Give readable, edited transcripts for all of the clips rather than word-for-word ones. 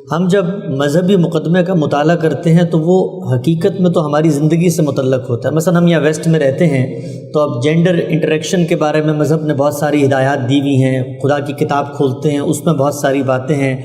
ہم جب مذہبی مقدمے کا مطالعہ کرتے ہیں تو وہ حقیقت میں تو ہماری زندگی سے متعلق ہوتا ہے۔ مثلا ہم یہاں ویسٹ میں رہتے ہیں تو اب جینڈر انٹریکشن کے بارے میں مذہب نے بہت ساری ہدایات دی ہوئی ہیں، خدا کی کتاب کھولتے ہیں اس میں بہت ساری باتیں ہیں،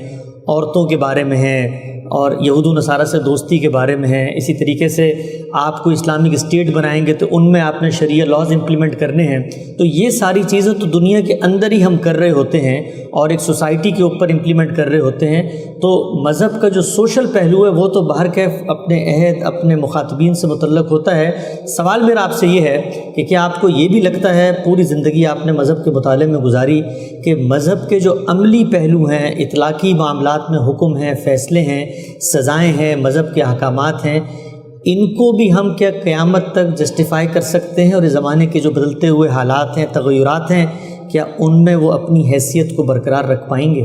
عورتوں کے بارے میں ہیں اور یہود و نصارہ سے دوستی کے بارے میں ہیں۔ اسی طریقے سے آپ کو اسلامک اسٹیٹ بنائیں گے تو ان میں آپ نے شریعہ لاز امپلیمنٹ کرنے ہیں۔ تو یہ ساری چیزیں تو دنیا کے اندر ہی ہم کر رہے ہوتے ہیں اور ایک سوسائٹی کے اوپر امپلیمنٹ کر رہے ہوتے ہیں۔ تو مذہب کا جو سوشل پہلو ہے وہ تو باہر کیف اپنے عہد اپنے مخاطبین سے متعلق ہوتا ہے۔ سوال میرا آپ سے یہ ہے کہ کیا آپ کو یہ بھی لگتا ہے، پوری زندگی آپ نے مذہب کے مطالعے میں گزاری، کہ مذہب کے جو عملی پہلو ہیں، اطلاقی معاملات میں حکم ہیں، فیصلے ہیں، سزائیں ہیں، مذہب کے احکامات ہیں، ان کو بھی ہم کیا قیامت تک جسٹیفائی کر سکتے ہیں؟ اور اس زمانے کے جو بدلتے ہوئے حالات ہیں، تغیرات ہیں، کیا ان میں وہ اپنی حیثیت کو برقرار رکھ پائیں گے؟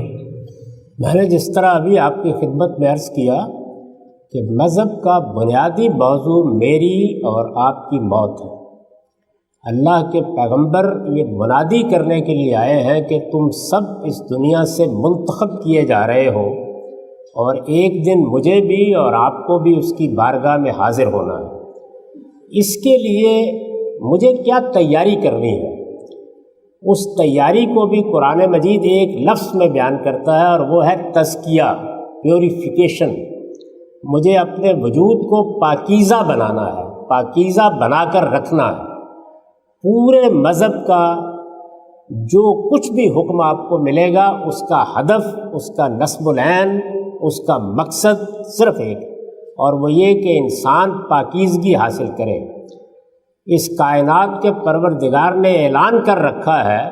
میں نے جس طرح ابھی آپ کی خدمت میں عرض کیا کہ مذہب کا بنیادی موضوع میری اور آپ کی موت ہے۔ اللہ کے پیغمبر یہ منادی کرنے کے لیے آئے ہیں کہ تم سب اس دنیا سے منتخب کیے جا رہے ہو اور ایک دن مجھے بھی اور آپ کو بھی اس کی بارگاہ میں حاضر ہونا ہے۔ اس کے لیے مجھے کیا تیاری کرنی ہے، اس تیاری کو بھی قرآن مجید ایک لفظ میں بیان کرتا ہے اور وہ ہے تزکیہ، پیوریفیکیشن۔ مجھے اپنے وجود کو پاکیزہ بنانا ہے، پاکیزہ بنا کر رکھنا ہے۔ پورے مذہب کا جو کچھ بھی حکم آپ کو ملے گا اس کا ہدف، اس کا نصب العین، اس کا مقصد صرف ایک، اور وہ یہ کہ انسان پاکیزگی حاصل کرے۔ اس کائنات کے پروردگار نے اعلان کر رکھا ہے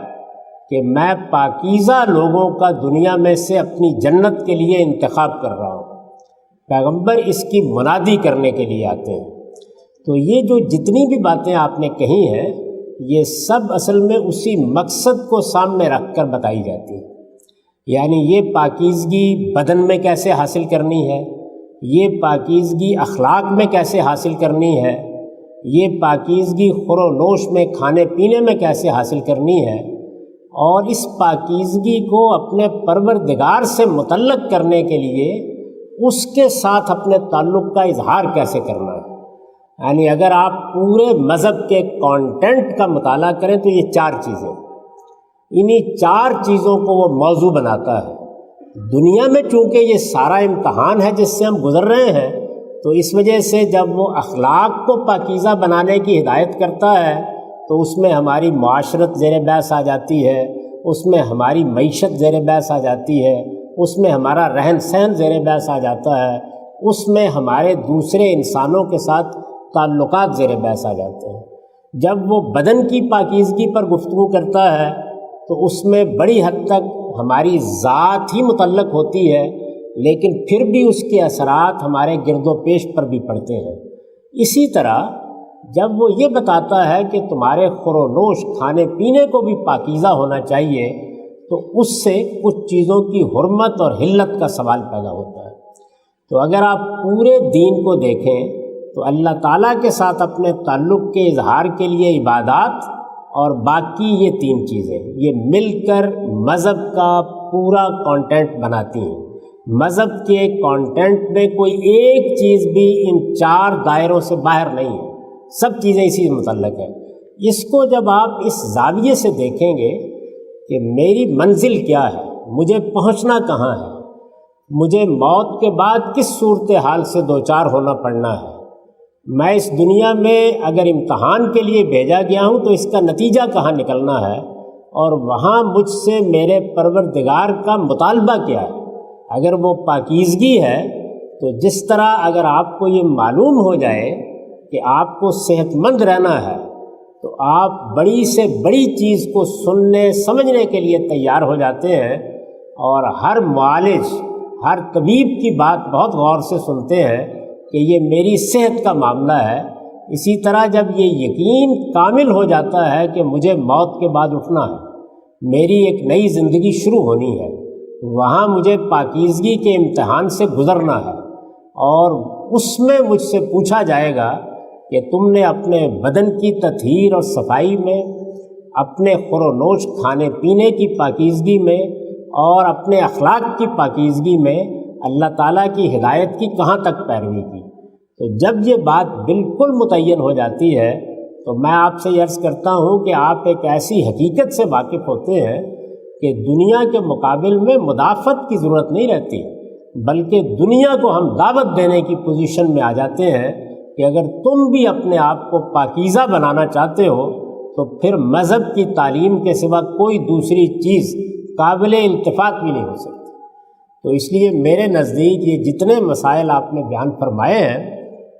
کہ میں پاکیزہ لوگوں کا دنیا میں سے اپنی جنت کے لیے انتخاب کر رہا ہوں۔ پیغمبر اس کی منادی کرنے کے لیے آتے ہیں۔ تو یہ جو جتنی بھی باتیں آپ نے کہی ہیں یہ سب اصل میں اسی مقصد کو سامنے رکھ کر بتائی جاتی ہیں۔ یعنی یہ پاکیزگی بدن میں کیسے حاصل کرنی ہے، یہ پاکیزگی اخلاق میں کیسے حاصل کرنی ہے، یہ پاکیزگی خور و نوش میں کھانے پینے میں کیسے حاصل کرنی ہے، اور اس پاکیزگی کو اپنے پروردگار سے متعلق کرنے کے لیے اس کے ساتھ اپنے تعلق کا اظہار کیسے کرنا ہے۔ یعنی اگر آپ پورے مذہب کے کانٹینٹ کا مطالعہ کریں تو یہ چار چیزیں، انہی چار چیزوں کو وہ موضوع بناتا ہے۔ دنیا میں چونکہ یہ سارا امتحان ہے جس سے ہم گزر رہے ہیں، تو اس وجہ سے جب وہ اخلاق کو پاکیزہ بنانے کی ہدایت کرتا ہے تو اس میں ہماری معاشرت زیر بحث آ جاتی ہے، اس میں ہماری معیشت زیر بحث آ جاتی ہے، اس میں ہمارا رہن سہن زیر بحث آ جاتا ہے، اس میں ہمارے دوسرے انسانوں کے ساتھ تعلقات زیر بحث آ جاتے ہیں۔ جب وہ بدن کی پاکیزگی پر گفتگو کرتا ہے تو اس میں بڑی حد تک ہماری ذات ہی متعلق ہوتی ہے، لیکن پھر بھی اس کے اثرات ہمارے گرد و پیش پر بھی پڑتے ہیں۔ اسی طرح جب وہ یہ بتاتا ہے کہ تمہارے خور و نوش کھانے پینے کو بھی پاکیزہ ہونا چاہیے، تو اس سے کچھ چیزوں کی حرمت اور حلت کا سوال پیدا ہوتا ہے۔ تو اگر آپ پورے دین کو دیکھیں تو اللہ تعالیٰ کے ساتھ اپنے تعلق کے اظہار کے لیے عبادات اور باقی یہ تین چیزیں یہ مل کر مذہب کا پورا کانٹینٹ بناتی ہیں۔ مذہب کے کانٹینٹ میں کوئی ایک چیز بھی ان چار دائروں سے باہر نہیں ہے، سب چیزیں اسی سے متعلق ہیں۔ اس کو جب آپ اس زاویے سے دیکھیں گے کہ میری منزل کیا ہے، مجھے پہنچنا کہاں ہے، مجھے موت کے بعد کس صورتحال سے دوچار ہونا پڑنا ہے، میں اس دنیا میں اگر امتحان کے لیے بھیجا گیا ہوں تو اس کا نتیجہ کہاں نکلنا ہے، اور وہاں مجھ سے میرے پروردگار کا مطالبہ کیا ہے۔ اگر وہ پاکیزگی ہے تو جس طرح اگر آپ کو یہ معلوم ہو جائے کہ آپ کو صحت مند رہنا ہے تو آپ بڑی سے بڑی چیز کو سننے سمجھنے کے لیے تیار ہو جاتے ہیں، اور ہر معالج ہر طبیب کی بات بہت غور سے سنتے ہیں کہ یہ میری صحت کا معاملہ ہے۔ اسی طرح جب یہ یقین کامل ہو جاتا ہے کہ مجھے موت کے بعد اٹھنا ہے، میری ایک نئی زندگی شروع ہونی ہے، وہاں مجھے پاکیزگی کے امتحان سے گزرنا ہے، اور اس میں مجھ سے پوچھا جائے گا کہ تم نے اپنے بدن کی تطہیر اور صفائی میں، اپنے خور و نوش کھانے پینے کی پاکیزگی میں، اور اپنے اخلاق کی پاکیزگی میں اللہ تعالیٰ کی ہدایت کی کہاں تک پیروی کی۔ تو جب یہ بات بالکل متعین ہو جاتی ہے تو میں آپ سے عرض کرتا ہوں کہ آپ ایک ایسی حقیقت سے واقف ہوتے ہیں کہ دنیا کے مقابل میں مدافعت کی ضرورت نہیں رہتی، بلکہ دنیا کو ہم دعوت دینے کی پوزیشن میں آ جاتے ہیں کہ اگر تم بھی اپنے آپ کو پاکیزہ بنانا چاہتے ہو تو پھر مذہب کی تعلیم کے سوا کوئی دوسری چیز قابل التفات بھی نہیں ہو سکتی۔ تو اس لیے میرے نزدیک یہ جتنے مسائل آپ نے بیان فرمائے ہیں،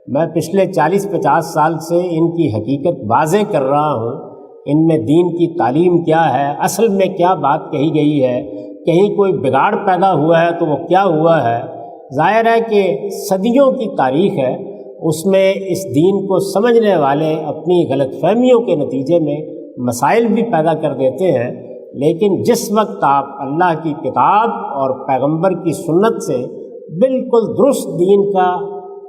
میں پچھلے 40-50 سال سے ان کی حقیقت واضح کر رہا ہوں۔ ان میں دین کی تعلیم کیا ہے، اصل میں کیا بات کہی گئی ہے، کہیں کوئی بگاڑ پیدا ہوا ہے تو وہ کیا ہوا ہے۔ ظاہر ہے کہ صدیوں کی تاریخ ہے، اس میں اس دین کو سمجھنے والے اپنی غلط فہمیوں کے نتیجے میں مسائل بھی پیدا کر دیتے ہیں، لیکن جس وقت آپ اللہ کی کتاب اور پیغمبر کی سنت سے بالکل درست دین کا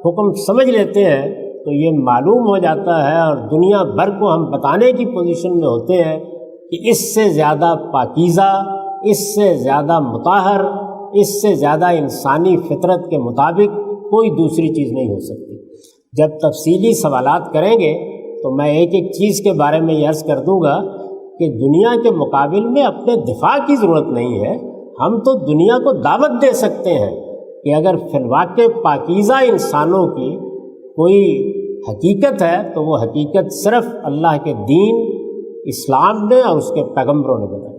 حکم سمجھ لیتے ہیں تو یہ معلوم ہو جاتا ہے اور دنیا بھر کو ہم بتانے کی پوزیشن میں ہوتے ہیں کہ اس سے زیادہ پاکیزہ، اس سے زیادہ مطہر، اس سے زیادہ انسانی فطرت کے مطابق کوئی دوسری چیز نہیں ہو سکتی۔ جب تفصیلی سوالات کریں گے تو میں ایک ایک چیز کے بارے میں یہ عرض کر دوں گا کہ دنیا کے مقابل میں اپنے دفاع کی ضرورت نہیں ہے، ہم تو دنیا کو دعوت دے سکتے ہیں کہ اگر فی الواقع پاکیزہ انسانوں کی کوئی حقیقت ہے تو وہ حقیقت صرف اللہ کے دین، اسلام نے اور اس کے پیغمبروں نے بتائی۔